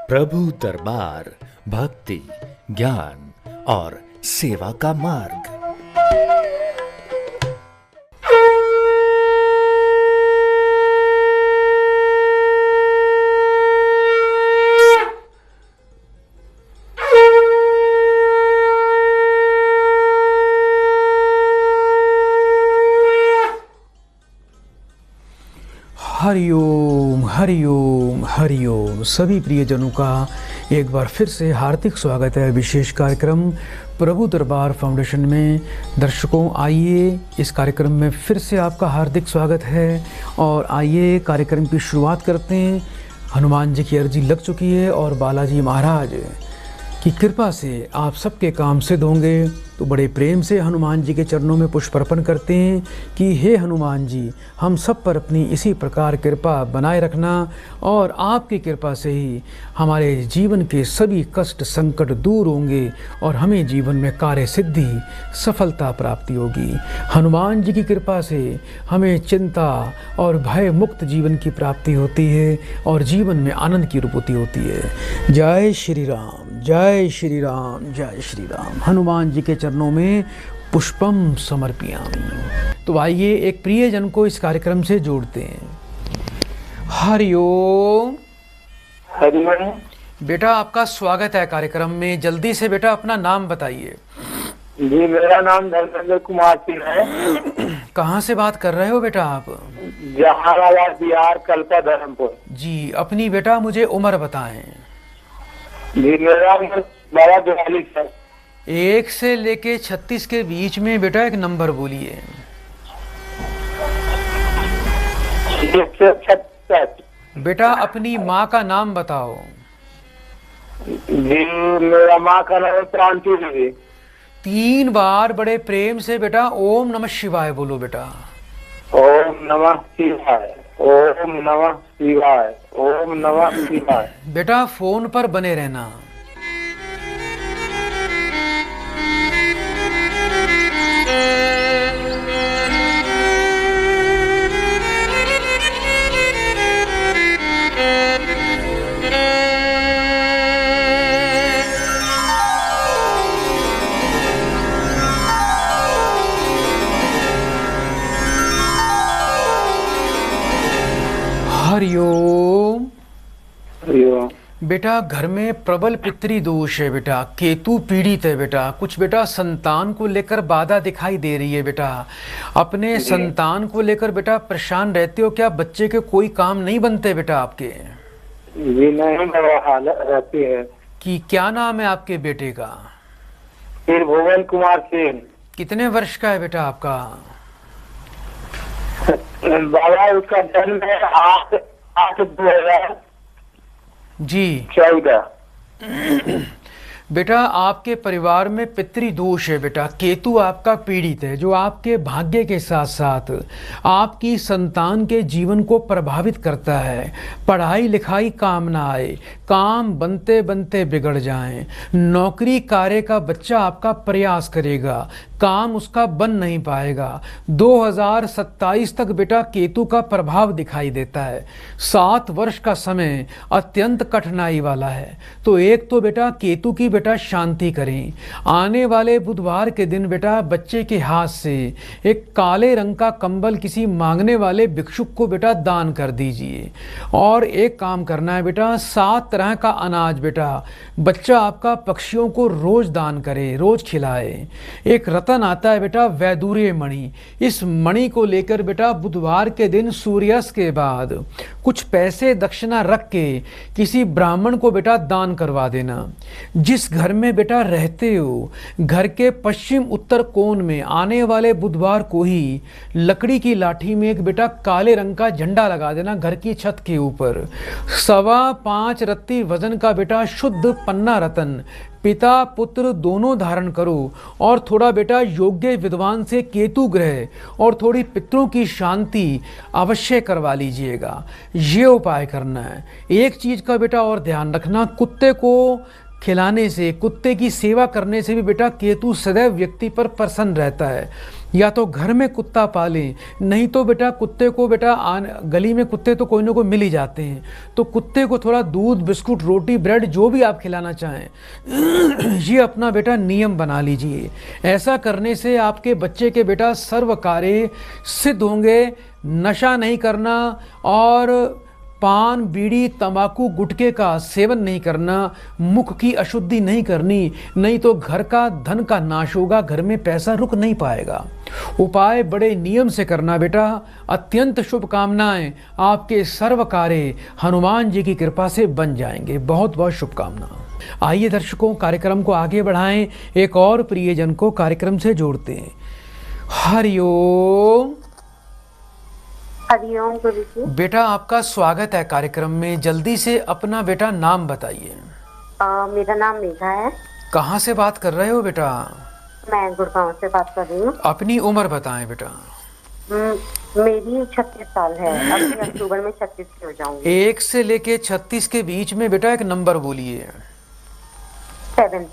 प्रभु दरबार भक्ति, ज्ञान और सेवा का मार्ग। हरिओम हरिओम हरिओम। सभी प्रियजनों का एक बार फिर से हार्दिक स्वागत है विशेष कार्यक्रम प्रभु दरबार फाउंडेशन में। दर्शकों, आइए इस कार्यक्रम में फिर से आपका हार्दिक स्वागत है और आइए कार्यक्रम की शुरुआत करते हैं। हनुमान जी की अर्जी लग चुकी है और बालाजी महाराज की कृपा से आप सबके काम सिद्ध होंगे। तो बड़े प्रेम से हनुमान जी के चरणों में पुष्प अर्पण करते हैं कि हे हनुमान जी, हम सब पर अपनी इसी प्रकार कृपा बनाए रखना और आपकी कृपा से ही हमारे जीवन के सभी कष्ट संकट दूर होंगे और हमें जीवन में कार्य सिद्धि सफलता प्राप्ति होगी। हनुमान जी की कृपा से हमें चिंता और भय मुक्त जीवन की प्राप्ति होती है और जीवन में आनंद की अनुभूति होती है। जय श्री राम, जय श्री राम, जय श्री राम। हनुमान जी के चरणों में पुष्पम समर्पयामि। तो आइए एक प्रियजन को इस कार्यक्रम से जोड़ते हैं। हरिओम। हरिओम। बेटा, आपका स्वागत है कार्यक्रम में। जल्दी से बेटा अपना नाम बताइए। जी, मेरा नाम धर्मेंद्र कुमार सिंह है। कहाँ से बात कर रहे हो बेटा आप? जहानाबाद बिहार, कल्पा धर्मपुर। जी, अपनी बेटा मुझे उम्र बताएं। जी, मेरा उम्र 42 है। 1 से लेके 36 के बीच में बेटा एक नंबर बोलिए। 1 से 36। बेटा अपनी माँ का नाम बताओ। जी, मेरा माँ का नाम प्रांति देवी। 3 बार बड़े प्रेम से बेटा ओम नमः शिवाय बोलो बेटा। ओम नमः शिवाय, ओम नमः शिवाय, ओम नमः शिवाय। बेटा फोन पर बने रहना। हरिओम। हरिओम। बेटा घर में प्रबल पितृ दोष है बेटा, केतु पीड़ित है बेटा। कुछ बेटा संतान को लेकर बाधा दिखाई दे रही है बेटा। अपने संतान को लेकर बेटा परेशान रहते हो क्या? बच्चे के कोई काम नहीं बनते बेटा आपके? जी नहीं, मेरा हालत रहती है। कि क्या नाम है आपके बेटे का? फिर भुवन कुमार सिंह। कितने वर्ष का है बेटा आपका? बाबा, उसका जन्म है 8/8/2014। जी बेटा, आपके परिवार में पितृ दोष है बेटा। केतु आपका पीड़ित है जो आपके भाग्य के साथ साथ आपकी संतान के जीवन को प्रभावित करता है। पढ़ाई लिखाई काम ना आए, काम बनते बनते बिगड़ जाएं, नौकरी कार्य का बच्चा आपका प्रयास करेगा, काम उसका बन नहीं पाएगा। 2027 तक बेटा केतु का प्रभाव दिखाई देता है। 7 वर्ष का समय अत्यंत कठिनाई वाला है। तो एक तो बेटा केतु की बेटा शांति करें। आने वाले बुधवार के दिन बेटा बच्चे के हाथ से एक काले रंग का कंबल किसी मांगने वाले भिक्षुक को बेटा दान कर दीजिए। और एक काम करना है बेटा, 7 तरह का अनाज बेटा बच्चा आपका पक्षियों को रोज दान करे, रोज खिलाए। एक रतन आता है बेटा वैदूर्य मणि। इस मणि को लेकर बेटा बुधवार के दिन सूर्यास्त के बाद कुछ पैसे दक्षिणा रख के किसी ब्राह्मण को बेटा दान करवा देना। जिस घर में बेटा रहते हो, घर के पश्चिम उत्तर कोण में आने वाले बुधवार को ही लकड़ी की लाठी में एक बेटा काले रंग का झंडा लगा देना घर की छत के ऊपर। 5.25 रत्ती वजन का बेटा शुद्ध पन्ना रतन पिता पुत्र दोनों धारण करो और थोड़ा बेटा योग्य विद्वान से केतु ग्रह और थोड़ी पितरों की शांति अवश्य करवा लीजिएगा। ये उपाय करना है। एक चीज का बेटा और ध्यान रखना, कुत्ते को खिलाने से, कुत्ते की सेवा करने से भी बेटा केतु सदैव व्यक्ति पर प्रसन्न रहता है। या तो घर में कुत्ता पालें, नहीं तो बेटा कुत्ते को बेटा गली में कुत्ते तो कोई ना कोई मिल ही जाते हैं, तो कुत्ते को थोड़ा दूध, बिस्कुट, रोटी, ब्रेड जो भी आप खिलाना चाहें ये अपना बेटा नियम बना लीजिए। ऐसा करने से आपके बच्चे के बेटा सर्व कार्य सिद्ध होंगे। नशा नहीं करना और पान, बीड़ी, तंबाकू, गुटखे का सेवन नहीं करना, मुख की अशुद्धि नहीं करनी, नहीं तो घर का धन का नाश होगा, घर में पैसा रुक नहीं पाएगा। उपाय बड़े नियम से करना बेटा। अत्यंत शुभकामनाएं, आपके सर्व कार्य हनुमान जी की कृपा से बन जाएंगे। बहुत बहुत शुभकामनाएं। आइए दर्शकों, कार्यक्रम को आगे बढ़ाएं, एक और प्रियजन को कार्यक्रम से जोड़ते हैं। हरिओम। हरिओम गुरुजी। बेटा आपका स्वागत है कार्यक्रम में। जल्दी से अपना बेटा नाम बताइए। मेरा नाम मेघा है। कहाँ से बात कर रहे हो बेटा? मैं गुड़गांव से बात कर रही हूँ। अपनी उम्र बताएं बेटा। मेरी 36 साल है। अभी अक्टूबर में 36 की हो जाऊंगी। 1 से लेके 36 के बीच में बेटा एक नंबर बोलिए। 7।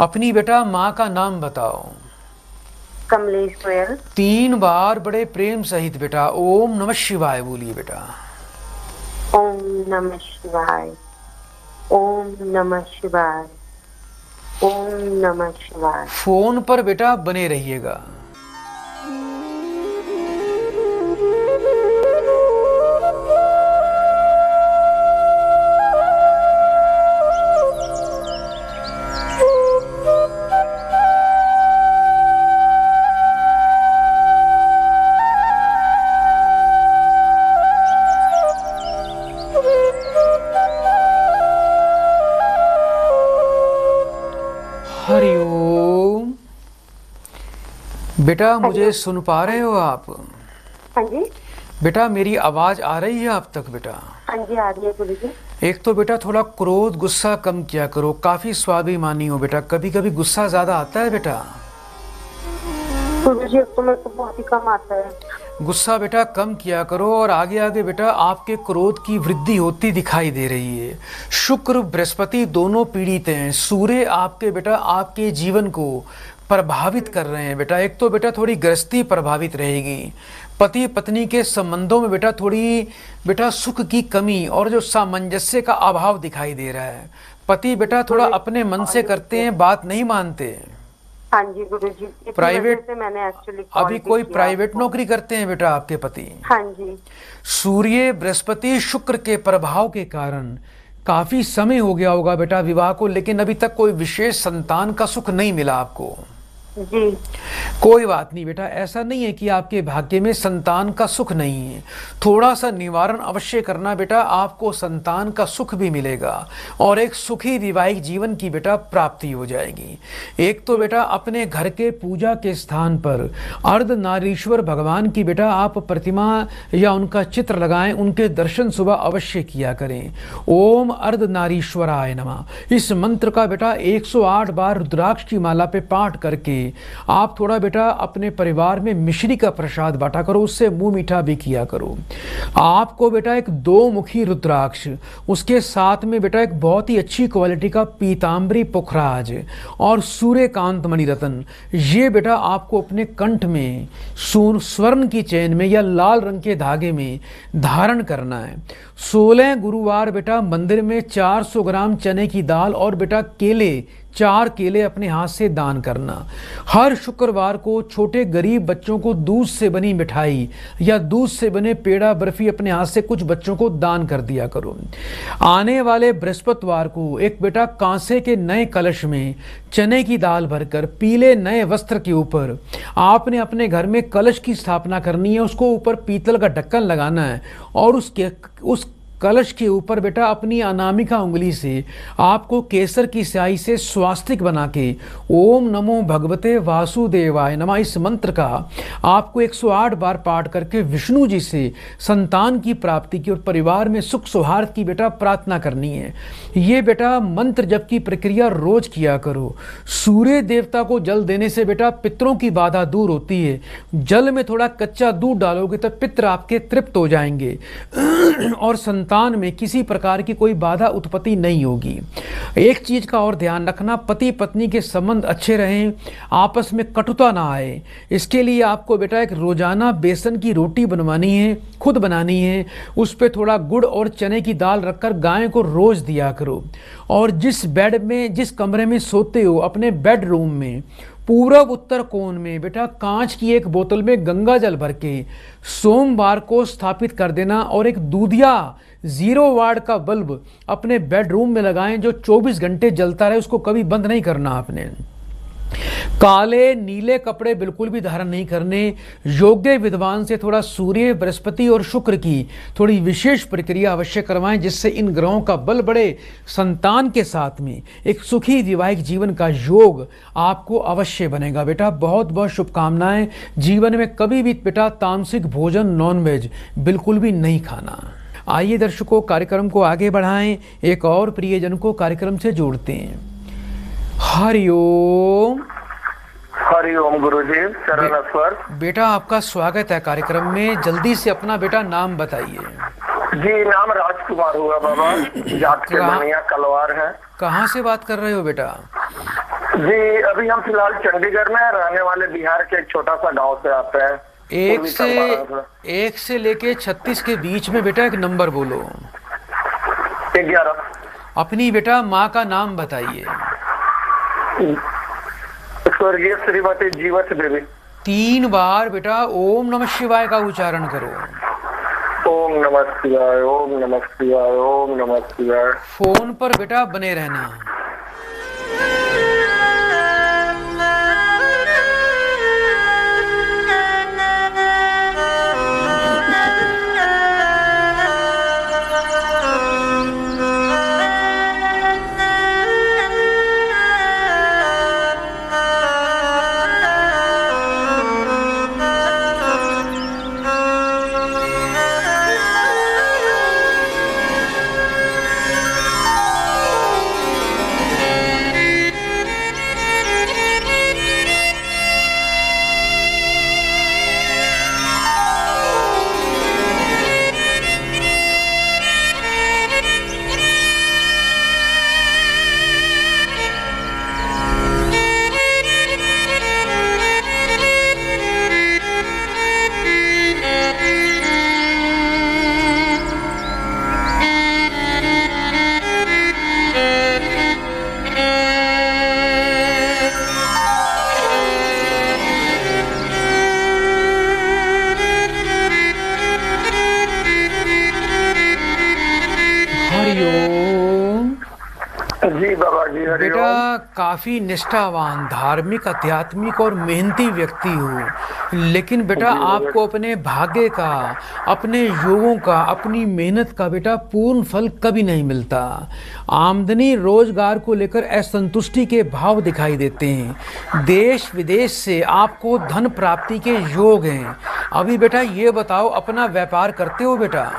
अपनी बेटा माँ का नाम बताओ। कमलेश गोयल। 3 बार बड़े प्रेम सहित बेटा ओम नमः शिवाय बोलिए बेटा। ओम नमः शिवाय, ओम नमः शिवाय, ओम नमः शिवाय। फोन पर बेटा बने रहिएगा। हरिओम। बेटा मुझे सुन पा रहे हो आप? हाँ जी। बेटा मेरी आवाज आ रही है आप तक बेटा? हाँ जी आ रही है गुरुजी। एक तो बेटा थोड़ा क्रोध, गुस्सा कम किया करो। काफी स्वाभिमानी हो बेटा, कभी कभी गुस्सा ज्यादा आता है बेटा। गुरुजी अब तो मेरे को बहुत ही कम आता है। गुस्सा बेटा कम किया करो। और आगे आगे बेटा आपके क्रोध की वृद्धि होती दिखाई दे रही है। शुक्र बृहस्पति दोनों पीड़ित हैं। सूर्य आपके बेटा आपके जीवन को प्रभावित कर रहे हैं बेटा। एक तो बेटा थोड़ी गृहस्थी प्रभावित रहेगी। पति पत्नी के संबंधों में बेटा थोड़ी बेटा सुख की कमी और जो सामंजस्य का अभाव दिखाई दे रहा है। पति बेटा थोड़ा अपने मन से करते हैं, बात नहीं मानते। हाँ जी गुरुजी। प्राइवेट से मैंने एक्चुअली अभी कोई प्राइवेट नौकरी करते हैं बेटा आपके पति? हाँ जी। सूर्य बृहस्पति शुक्र के प्रभाव के कारण काफी समय हो गया होगा बेटा विवाह को, लेकिन अभी तक कोई विशेष संतान का सुख नहीं मिला आपको। जी। कोई बात नहीं बेटा, ऐसा नहीं है कि आपके भाग्य में संतान का सुख नहीं है। थोड़ा सा निवारण अवश्य करना बेटा, आपको संतान का सुख भी मिलेगा और एक सुखी वैवाहिक जीवन की बेटा प्राप्ति हो जाएगी। एक तो बेटा अपने घर के पूजा के स्थान पर अर्धनारीश्वर भगवान की बेटा आप प्रतिमा या उनका चित्र लगाएं, उनके दर्शन सुबह अवश्य किया करें। ओम अर्धनारीश्वराय नमः इस मंत्र का बेटा 108 बार रुद्राक्ष की माला पे पाठ करके आप थोड़ा बेटा अपने परिवार में मिश्री का प्रसाद बांटा करो, उससे मुंह मीठा भी किया करो। आपको बेटा एक 2 मुखी रुद्राक्ष, उसके साथ में बेटा एक बहुत ही अच्छी क्वालिटी का पीताम्बरी पुखराज और सूर्यकांत मणिरत्न, ये बेटा आपको अपने कंठ में स्वर्ण की चेन में या लाल रंग के धागे में धारण करना है। 16 गुरुवार बेटा मंदिर में 400 ग्राम चने की दाल और बेटा 4 केले अपने हाथ से दान करना। हर शुक्रवार को छोटे गरीब बच्चों को दूध से बनी मिठाई या दूध से बने पेड़ा बर्फी अपने हाथ से कुछ बच्चों को दान कर दिया करो। आने वाले बृहस्पतिवार को एक बेटा कांसे के नए कलश में चने की दाल भरकर पीले नए वस्त्र के ऊपर आपने अपने घर में कलश की स्थापना करनी है। उसको ऊपर पीतल का ढक्कन लगाना है और उस कलश के ऊपर बेटा अपनी अनामिका उंगली से आपको केसर की स्याही से स्वास्तिक बना के ओम नमो भगवते वासुदेवाय नमः इस मंत्र का आपको 108 बार पाठ करके विष्णु जी से संतान की प्राप्ति की और परिवार में सुख सौहार्द की बेटा प्रार्थना करनी है। ये बेटा मंत्र जप की प्रक्रिया रोज किया करो। सूर्य देवता को जल देने से बेटा पितरों की बाधा दूर होती है। जल में थोड़ा कच्चा दूध डालोगे तो पितर आपके तृप्त हो जाएंगे और संतान संतान में किसी प्रकार की कोई बाधा उत्पत्ति नहीं होगी। एक चीज का और ध्यान रखना, पति पत्नी के संबंध अच्छे रहें, आपस में कटुता ना आए। इसके लिए आपको बेटा एक रोजाना बेसन की रोटी बनवानी है, खुद बनानी है। उस पे थोड़ा गुड़ और चने की दाल रखकर गाय को रोज दिया करो। और जिस बेड में, जिस कमरे में सोते हो, अपने बेडरूम में पूरब उत्तर कोण में बेटा कांच की एक बोतल में गंगा जल भर के सोमवार को स्थापित कर देना। और एक दूधिया 0 वाट का बल्ब अपने बेडरूम में लगाएं जो 24 घंटे जलता रहे, उसको कभी बंद नहीं करना आपने। काले नीले कपड़े बिल्कुल भी धारण नहीं करने। योग्य विद्वान से थोड़ा सूर्य, बृहस्पति और शुक्र की थोड़ी विशेष प्रक्रिया अवश्य करवाएं, जिससे इन ग्रहों का बल बढ़े। संतान के साथ में एक सुखी वैवाहिक जीवन का योग आपको अवश्य बनेगा बेटा। बहुत बहुत शुभकामनाएं। जीवन में कभी भी बेटा तामसिक भोजन, नॉनवेज बिल्कुल भी नहीं खाना। आइए दर्शकों, कार्यक्रम को आगे बढ़ाएं, एक और प्रियजन को कार्यक्रम से जोड़ते हैं। हरिओम। हरिओम गुरुजी, चरण स्वर। बेटा आपका स्वागत है कार्यक्रम में। जल्दी से अपना बेटा नाम बताइए। जी, नाम राजकुमार हुआ बाबा, जात के बनिया कलवार है। कहाँ से बात कर रहे हो बेटा? जी, अभी हम फिलहाल चंडीगढ़ में रहने वाले बिहार के एक छोटा सा गांव से आते हैं। एक से लेके 36 के बीच में बेटा एक नंबर बोलो। 11। अपनी बेटा माँ का नाम बताइए। स्वर्गीय श्रीमती जीवत देवी। 3 बार बेटा ओम नमः शिवाय का उच्चारण करो। ओम नमः शिवाय, ओम नमः शिवाय, ओम नमः शिवाय। फोन पर बेटा बने रहना। जी बाबा जी, बेटा काफी निष्ठावान, धार्मिक, आध्यात्मिक और मेहनती व्यक्ति हो, लेकिन बेटा आपको अपने भाग्य का, अपने योगों का, अपनी मेहनत का बेटा पूर्ण फल कभी नहीं मिलता। आमदनी रोजगार को लेकर असंतुष्टि के भाव दिखाई देते हैं। देश विदेश से आपको धन प्राप्ति के योग हैं। अभी बेटा ये बताओ, अपना व्यापार करते हो बेटा?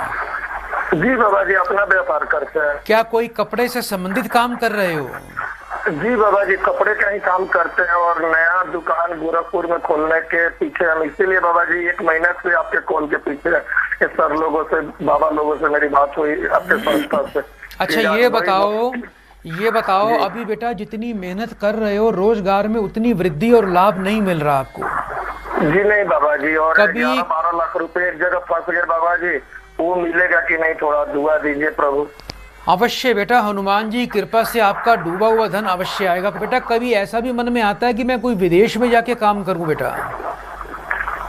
जी बाबा जी, अपना व्यापार करते हैं। क्या कोई कपड़े से संबंधित काम कर रहे हो? जी बाबा जी, कपड़े का ही काम करते हैं और नया दुकान गोरखपुर में खोलने के पीछे हम, इसीलिए बाबा जी 1 महीने से आपके कॉल के पीछे सर लोगों से, बाबा लोगों से मेरी बात हुई आपके संस्था से। अच्छा ये बताओ अभी बेटा जितनी मेहनत कर रहे हो रोजगार में उतनी वृद्धि और लाभ नहीं मिल रहा आपको? जी नहीं बाबा जी, और कभी 12 लाख रुपए एक जगह फंस गए बाबा जी, वो मिलेगा कि नहीं, थोड़ा दुआ दीजिए प्रभु। अवश्य बेटा, हनुमान जी कृपा से आपका डूबा हुआ धन अवश्य आएगा। बेटा कभी ऐसा भी मन में आता है कि मैं कोई विदेश में जाके काम करूं बेटा?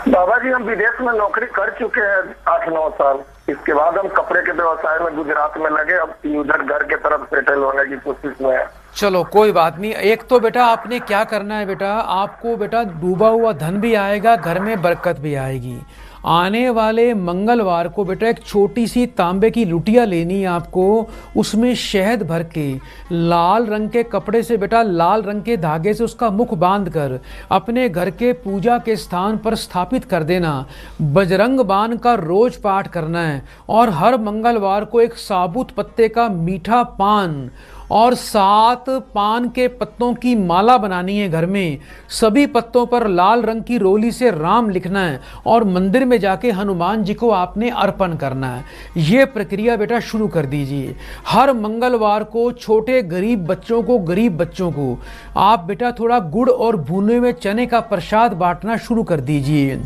बाबा जी, हम विदेश में नौकरी कर चुके हैं 8-9 साल। इसके बाद हम कपड़े के व्यवसाय में गुजरात में लगे, अब उधर घर के तरफ सेटल होने की कोशिश में है। चलो कोई बात नहीं। एक तो बेटा आपने क्या करना है बेटा, आपको बेटा डूबा हुआ धन भी आएगा, घर में बरकत भी आएगी। आने वाले मंगलवार को बेटा एक छोटी सी तांबे की लुटिया लेनी है आपको, उसमें शहद भर के लाल रंग के कपड़े से बेटा लाल रंग के धागे से उसका मुख बांधकर अपने घर के पूजा के स्थान पर स्थापित कर देना। बजरंग बाण का रोज पाठ करना है और हर मंगलवार को एक साबुत पत्ते का मीठा पान और 7 पान के पत्तों की माला बनानी है घर में। सभी पत्तों पर लाल रंग की रोली से राम लिखना है और मंदिर में जाके हनुमान जी को आपने अर्पण करना है। ये प्रक्रिया बेटा शुरू कर दीजिए। हर मंगलवार को छोटे गरीब बच्चों को आप बेटा थोड़ा गुड़ और भुने हुए चने का प्रसाद बांटना शुरू कर दीजिए।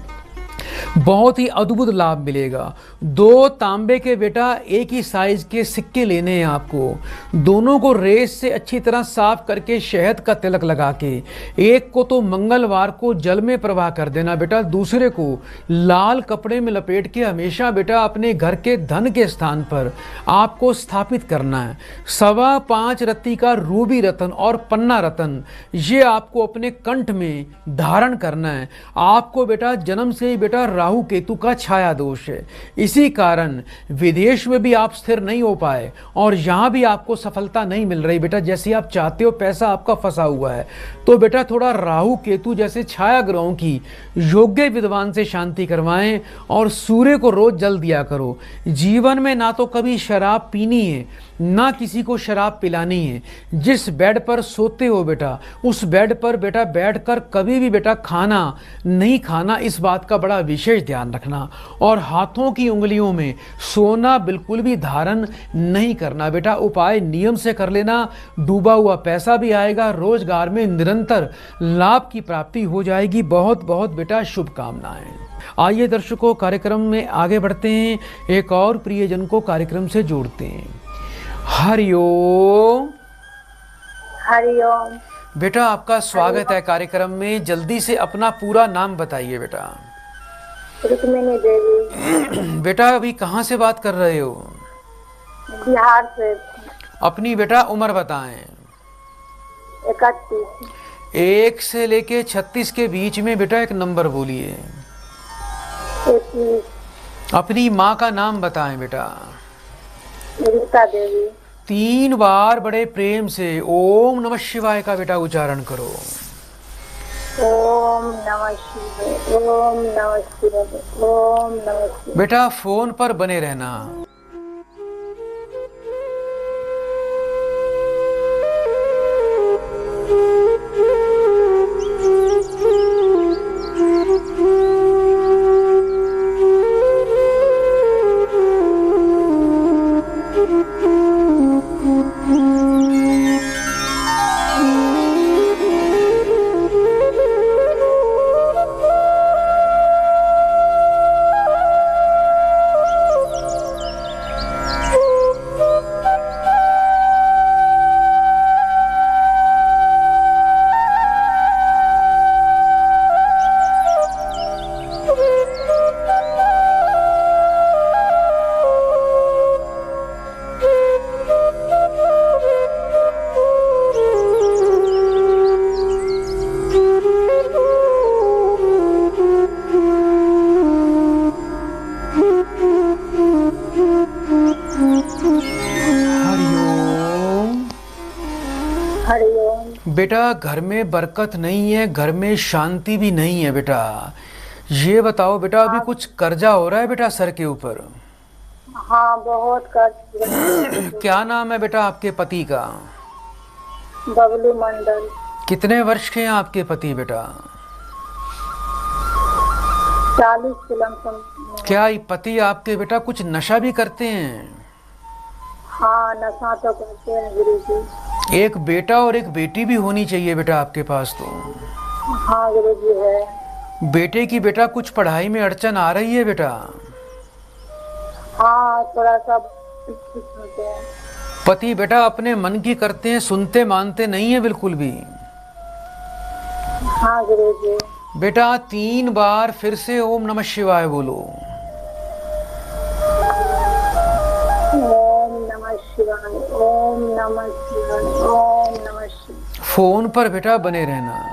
बहुत ही अद्भुत लाभ मिलेगा। 2 तांबे के बेटा एक ही साइज के सिक्के लेने हैं आपको। दोनों को रेत से अच्छी तरह साफ करके शहद का तिलक लगा के, एक को तो मंगलवार को जल में प्रवाह कर देना बेटा, दूसरे को लाल कपड़े में लपेट के हमेशा बेटा अपने घर के धन के स्थान पर आपको स्थापित करना है। 5.25 रत्ती का रूबी रतन और पन्ना रतन ये आपको अपने कंठ में धारण करना है। आपको बेटा जन्म से ही बेटा राहु केतु का छाया दोष है, इसी कारण विदेश में भी आप स्थिर नहीं हो पाए और यहां भी आपको सफलता नहीं मिल रही बेटा जैसी आप चाहते हो, पैसा आपका फंसा हुआ है। तो बेटा थोड़ा राहु केतु जैसे छाया ग्रहों की योग्य विद्वान से शांति करवाएं और सूर्य को रोज जल दिया करो। जीवन में ना तो कभी शराब पीनी है ना किसी को शराब पिलानी है। जिस बेड पर सोते हो बेटा उस बेड पर बेटा बैठकर कभी भी बेटा खाना नहीं खाना, इस बात का बड़ा विशेष ध्यान रखना। और हाथों की उंगलियों में सोना बिल्कुल भी धारण नहीं करना बेटा, उपाय नियम से कर लेना। डूबा हुआ पैसा भी आएगा, रोजगार में निरंतर लाभ की प्राप्ति हो जाएगी। बहुत बहुत बेटा शुभकामनाएं। आइए दर्शकों, कार्यक्रम में आगे बढ़ते हैं, एक और प्रियजन को कार्यक्रम से जोड़ते हैं। हरिओम। हरिओम। बेटा आपका स्वागत है कार्यक्रम में। जल्दी से अपना पूरा नाम बताइए बेटा। रुक्मिणी देवी। बेटा अभी कहाँ से बात कर रहे हो? बिहार से। अपनी बेटा उम्र बताएं। 31। 1 से लेके 36 के बीच में बेटा एक नंबर बोलिए। 21। अपनी माँ का नाम बताएं बेटा। रीता देवी। 3 बार बड़े प्रेम से ओम नमः शिवाय का बेटा उच्चारण करो। ओम नमः शिवाय, ओम नमः शिवाय, ओम नमः शिवाय। बेटा फोन पर बने रहना। बेटा घर में बरकत नहीं है, घर में शांति भी नहीं है बेटा। ये बताओ बेटा अभी कुछ कर्जा हो रहा है बेटा सर के ऊपर? हाँ बहुत कर्ज। क्या नाम है बेटा आपके पति का? बबलू मंडल। कितने वर्ष के हैं आपके पति बेटा? 40 के लमसम। क्या ये पति आपके बेटा कुछ नशा भी करते हैं? हाँ नशा तो करते हैं गुरुजी। एक बेटा और एक बेटी भी होनी चाहिए बेटा आपके पास तो। हाँ गुरुजी है। बेटे की बेटा कुछ पढ़ाई में अड़चन आ रही है बेटा? हाँ थोड़ा सा सुनते हैं। पति बेटा अपने मन की करते हैं, सुनते मानते नहीं है बिल्कुल भी। हाँ गुरुजी। बेटा 3 बार फिर से ओम नमः शिवाय बोलो। ओम नमः शिवाय, ओम नमः शिवाय, ओम नमः शिवाय। फोन पर बेटा बने रहना।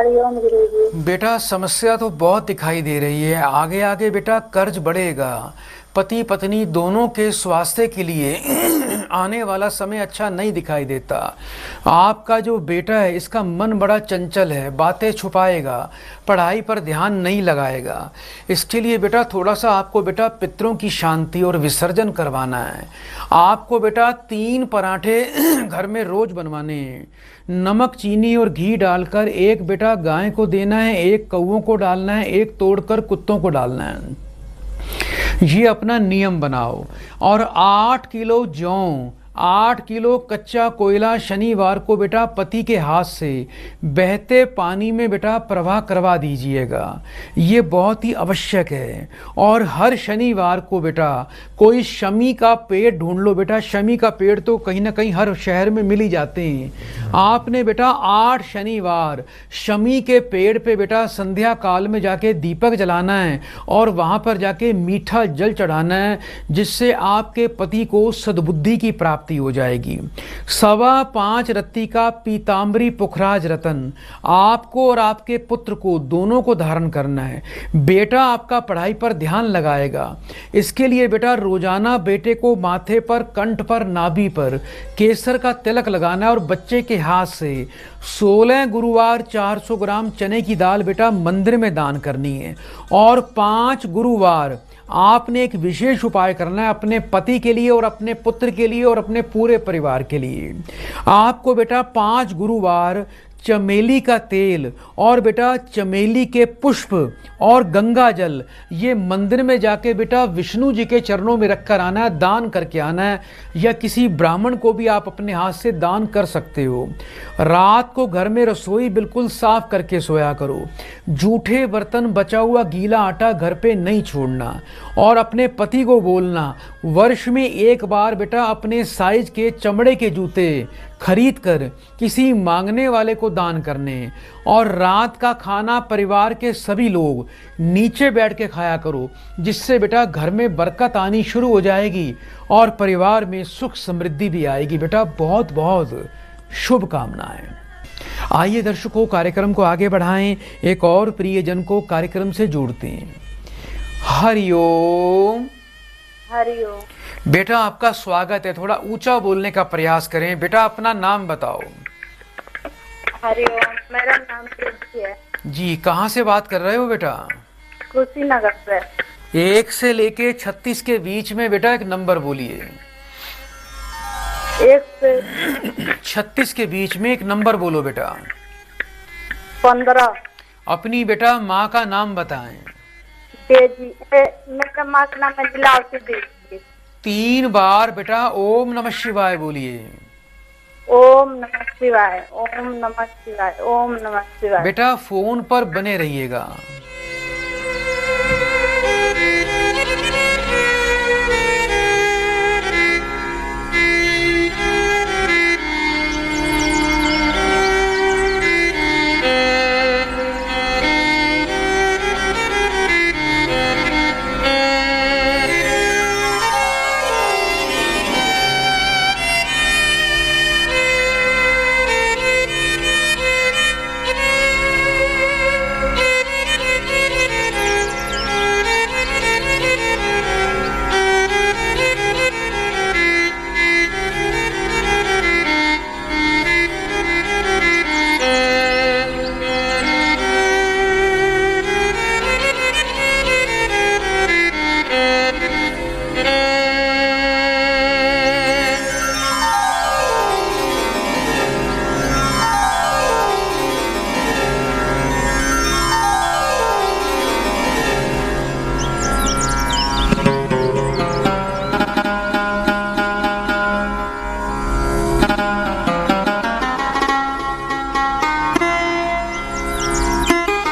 हरिओम गुरुजी। बेटा समस्या तो बहुत दिखाई दे रही है, आगे आगे बेटा कर्ज बढ़ेगा, पति पत्नी दोनों के स्वास्थ्य के लिए आने वाला समय अच्छा नहीं दिखाई देता। आपका जो बेटा है इसका मन बड़ा चंचल है, बातें छुपाएगा, पढ़ाई पर ध्यान नहीं लगाएगा। इसके लिए बेटा थोड़ा सा आपको बेटा पितरों की शांति और विसर्जन करवाना है। आपको बेटा 3 पराठे घर में रोज बनवाने हैं, नमक चीनी और घी डालकर। एक बेटा गाय को देना है, एक कौओं को डालना है, एक तोड़कर कुत्तों को डालना है। ये अपना नियम बनाओ। और 8 किलो जौ, 8 किलो कच्चा कोयला शनिवार को बेटा पति के हाथ से बहते पानी में बेटा प्रवाह करवा दीजिएगा, ये बहुत ही आवश्यक है। और हर शनिवार को बेटा कोई शमी का पेड़ ढूंढ लो बेटा, शमी का पेड़ तो कहीं ना कहीं हर शहर में मिल ही जाते हैं। आपने बेटा 8 शनिवार शमी के पेड़ पे बेटा संध्या काल में जाके दीपक जलाना है और वहाँ पर जाके मीठा जल चढ़ाना है, जिससे आपके पति को सद्बुद्धि की प्राप्ति हो जाएगी। 5.25 रत्ती का पीताम्बरी पुखराज रतन आपको और आपके पुत्र को दोनों को धारण करना है। बेटा आपका पढ़ाई पर ध्यान लगाएगा। इसके लिए बेटा रोजाना बेटे को माथे पर, कंठ पर, नाभि पर केसर का तिलक लगाना है और बच्चे के हाथ से 16 गुरुवार 400 ग्राम चने की दाल बेटा मंदिर में दान करनी है। और 5 गुरुवार आपने एक विशेष उपाय करना है अपने पति के लिए और अपने पुत्र के लिए और अपने पूरे परिवार के लिए। आपको बेटा 5 गुरुवार चमेली का तेल और बेटा चमेली के पुष्प और गंगा जल ये मंदिर में जाके बेटा विष्णु जी के चरणों में रखकर आना है, दान करके आना है, या किसी ब्राह्मण को भी आप अपने हाथ से दान कर सकते हो। रात को घर में रसोई बिल्कुल साफ करके सोया करो। जूठे बर्तन, बचा हुआ गीला आटा घर पे नहीं छोड़ना। और अपने पति को बोलना वर्ष में एक बार बेटा अपने साइज के चमड़े के जूते खरीद कर किसी मांगने वाले को दान करने। और रात का खाना परिवार के सभी लोग नीचे बैठ के खाया करो, जिससे बेटा घर में बरकत आनी शुरू हो जाएगी और परिवार में सुख समृद्धि भी आएगी। बेटा बहुत बहुत शुभकामनाएं। आइए दर्शकों, कार्यक्रम को आगे बढ़ाएं, एक और प्रियजन को कार्यक्रम से जोड़ते हैं। हरिओम। हरिओम। बेटा आपका स्वागत है, थोड़ा ऊंचा बोलने का प्रयास करें। बेटा अपना नाम बताओ। हरिओम, मेरा नाम प्रीति है। जी, कहाँ से बात कर रहे हो बेटा? कुशीनगर से। 1 से लेके 36 के बीच में बेटा एक नंबर बोलिए। 1 से 36 के बीच में एक नंबर बोलो बेटा। 15। अपनी बेटा माँ का नाम बताएं। देजी। मेरा माँ का नाम है दिलावती देवी। 3 बार बेटा ओम नमः शिवाय बोलिए। ओम नमः शिवाय, ओम नमः शिवाय, ओम नमः शिवाय। बेटा फोन पर बने रहिएगा।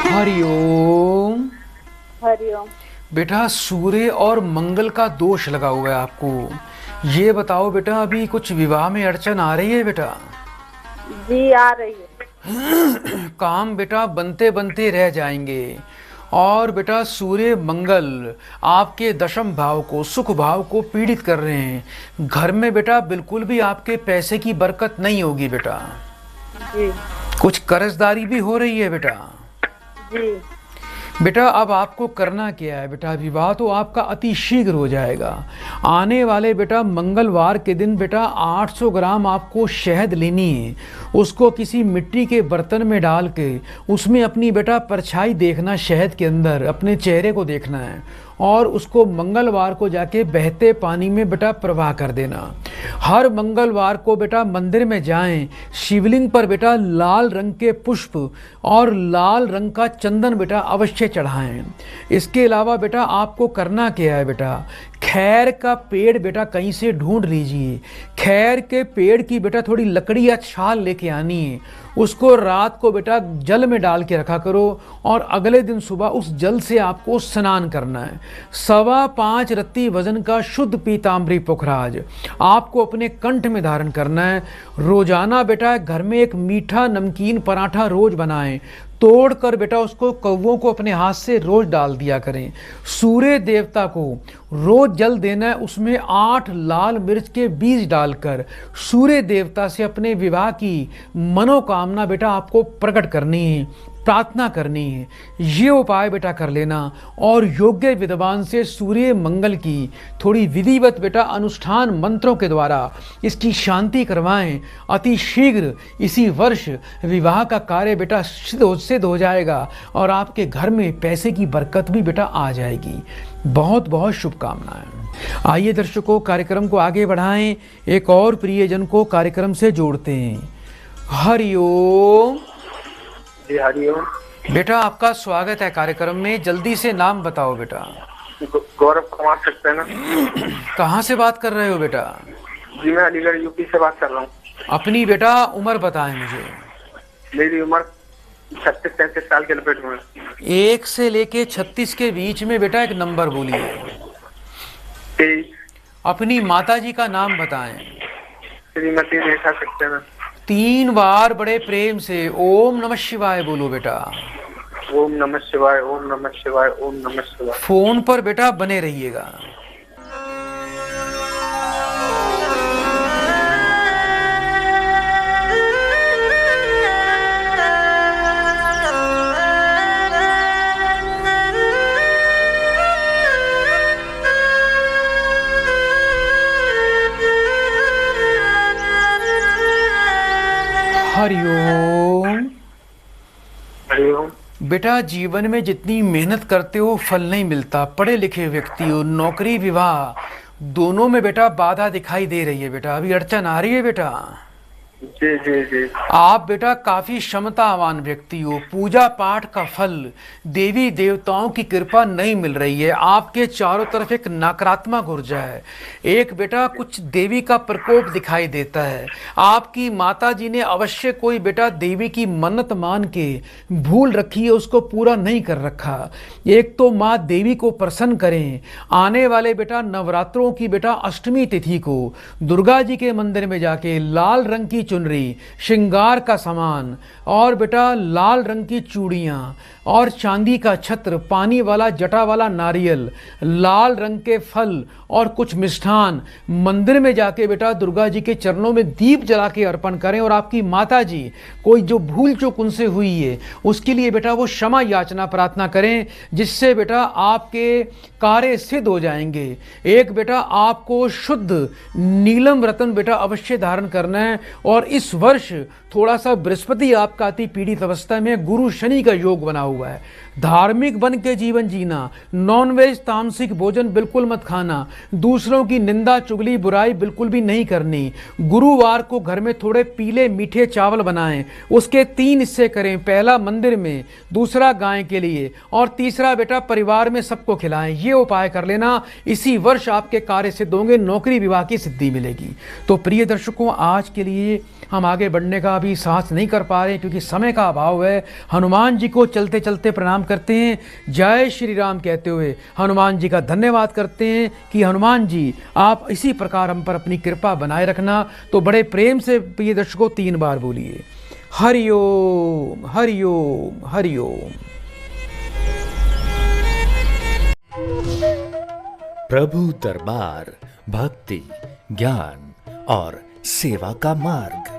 हरिओम। हरिओम। बेटा सूर्य और मंगल का दोष लगा हुआ है आपको। ये बताओ बेटा, अभी कुछ विवाह में अड़चन आ रही है बेटा? जी आ रही है। काम बेटा बनते बनते रह जाएंगे। और बेटा सूर्य मंगल आपके दशम भाव को, सुख भाव को पीड़ित कर रहे हैं। घर में बेटा बिल्कुल भी आपके पैसे की बरकत नहीं होगी बेटा। जी। कुछ कर्जदारी भी हो रही है बेटा। जी। बेटा अब आपको करना क्या है बेटा, विवाह तो आपका अति शीघ्र हो जाएगा। आने वाले बेटा मंगलवार के दिन बेटा 800 ग्राम आपको शहद लेनी है। उसको किसी मिट्टी के बर्तन में डाल के उसमें अपनी बेटा परछाई देखना, शहद के अंदर अपने चेहरे को देखना है और उसको मंगलवार को जाके बहते पानी में बेटा प्रवाह कर देना। हर मंगलवार को बेटा मंदिर में जाएं, शिवलिंग पर बेटा लाल रंग के पुष्प और लाल रंग का चंदन बेटा अवश्य चढ़ाएं। इसके अलावा बेटा आपको करना क्या है बेटा, खैर का पेड़ बेटा कहीं से ढूंढ लीजिए। खैर के पेड़ की बेटा थोड़ी लकड़ी या छाल लेके आनी है। उसको रात को बेटा जल में डाल के रखा करो और अगले दिन सुबह उस जल से आपको स्नान करना है। 5.25 रत्ती वजन का शुद्ध पीताम्बरी पुखराज आपको अपने कंठ में धारण करना है। रोजाना बेटा घर में एक मीठा नमकीन पराठा रोज बनाएं, तोड़ कर बेटा उसको कौवों को अपने हाथ से रोज डाल दिया करें। सूर्य देवता को रोज जल देना है, उसमें 8 लाल मिर्च के बीज डालकर सूर्य देवता से अपने विवाह की मनोकामना बेटा आपको प्रकट करनी है, प्रार्थना करनी है। ये उपाय बेटा कर लेना और योग्य विद्वान से सूर्य मंगल की थोड़ी विधिवत बेटा अनुष्ठान मंत्रों के द्वारा इसकी शांति करवाएं। अति शीघ्र इसी वर्ष विवाह का कार्य बेटा सिद्ध हो जाएगा और आपके घर में पैसे की बरकत भी बेटा आ जाएगी। बहुत बहुत शुभकामनाएं। आइए दर्शकों, कार्यक्रम को आगे बढ़ाएं, एक और प्रियजन को कार्यक्रम से जोड़ते हैं। हरिओम। जी हरिओम। बेटा आपका स्वागत है कार्यक्रम में, जल्दी से नाम बताओ बेटा। गौरव कुमार सकते हैं ना? कहाँ से बात कर रहे हो बेटा? जी मैं अलीगढ़ यूपी से बात कर रहा हूँ। अपनी बेटा उम्र बताएं मुझे। मेरी उम्र 36-37 साल के लपेट में। 1 से लेके 36 के बीच में बेटा एक नंबर बोलिए। 23। अपनी माता जी का नाम बताएं। श्रीमती रेखा सकते हैं। 3 बार बड़े प्रेम से ओम नमः शिवाय बोलो बेटा। ओम नमः शिवाय, ओम नमः शिवाय, ओम नमः शिवाय। फोन पर बेटा बने रहिएगा। हरिओम। हरिओम। बेटा जीवन में जितनी मेहनत करते हो फल नहीं मिलता। पढ़े लिखे व्यक्ति हो, नौकरी विवाह दोनों में बेटा बाधा दिखाई दे रही है बेटा, अभी अड़चन आ रही है बेटा। जी जी जी। आप बेटा काफी क्षमतावान व्यक्ति हो, पूजा पाठ का फल, देवी देवताओं की कृपा नहीं मिल रही है। आपके चारों तरफ एक नकारात्मक ऊर्जा है, एक बेटा कुछ देवी का प्रकोप दिखाई देता है। आपकी माता जी ने अवश्य कोई बेटा देवी की मन्नत मान के भूल रखी है, उसको पूरा नहीं कर रखा। एक तो माँ देवी को प्रसन्न करें। आने वाले बेटा नवरात्रों की बेटा अष्टमी तिथि को दुर्गा जी के मंदिर में जाके लाल रंग की चुनरी, श्रृंगार का सामान और बेटा लाल रंग की चूड़ियां और चांदी का छत्र, पानी वाला जटा वाला नारियल, लाल रंग के फल और कुछ मिष्ठान मंदिर में जाके बेटा दुर्गा जी के चरणों में दीप जला के अर्पण करें। और आपकी माता जी कोई जो भूल चूक उनसे हुई है उसके लिए बेटा वो क्षमा याचना प्रार्थना करें, जिससे बेटा आपके कार्य सिद्ध हो जाएंगे। एक बेटा आपको शुद्ध नीलम रतन बेटा अवश्य धारण करना है। और इस वर्ष थोड़ा सा बृहस्पति आपका अति पीड़ित अवस्था में, गुरु शनि का योग बना हुआ है। धार्मिक बन के जीवन जीना, नॉनवेज तामसिक भोजन बिल्कुल मत खाना, दूसरों की निंदा चुगली बुराई बिल्कुल भी नहीं करनी। गुरुवार को घर में थोड़े पीले मीठे चावल बनाएं, उसके 3 हिस्से करें, पहला मंदिर में, दूसरा गाय के लिए और तीसरा बेटा परिवार में सबको खिलाएं। ये उपाय कर लेना, इसी वर्ष आपके कार्य सिद्ध होंगे, नौकरी विवाह की सिद्धि मिलेगी। तो प्रिय दर्शकों, आज के लिए हम आगे बढ़ने का अभी साहस नहीं कर पा रहे क्योंकि समय का अभाव है। हनुमान जी को चलते चलते प्रणाम करते हैं, जय श्री राम कहते हुए हनुमान जी का धन्यवाद करते हैं कि हनुमान जी आप इसी प्रकार हम पर अपनी कृपा बनाए रखना। तो बड़े प्रेम से प्रिय दर्शकों 3 बार बोलिए, हरिओम हरिओम हरिओम। प्रभु दरबार भक्ति, ज्ञान और सेवा का मार्ग।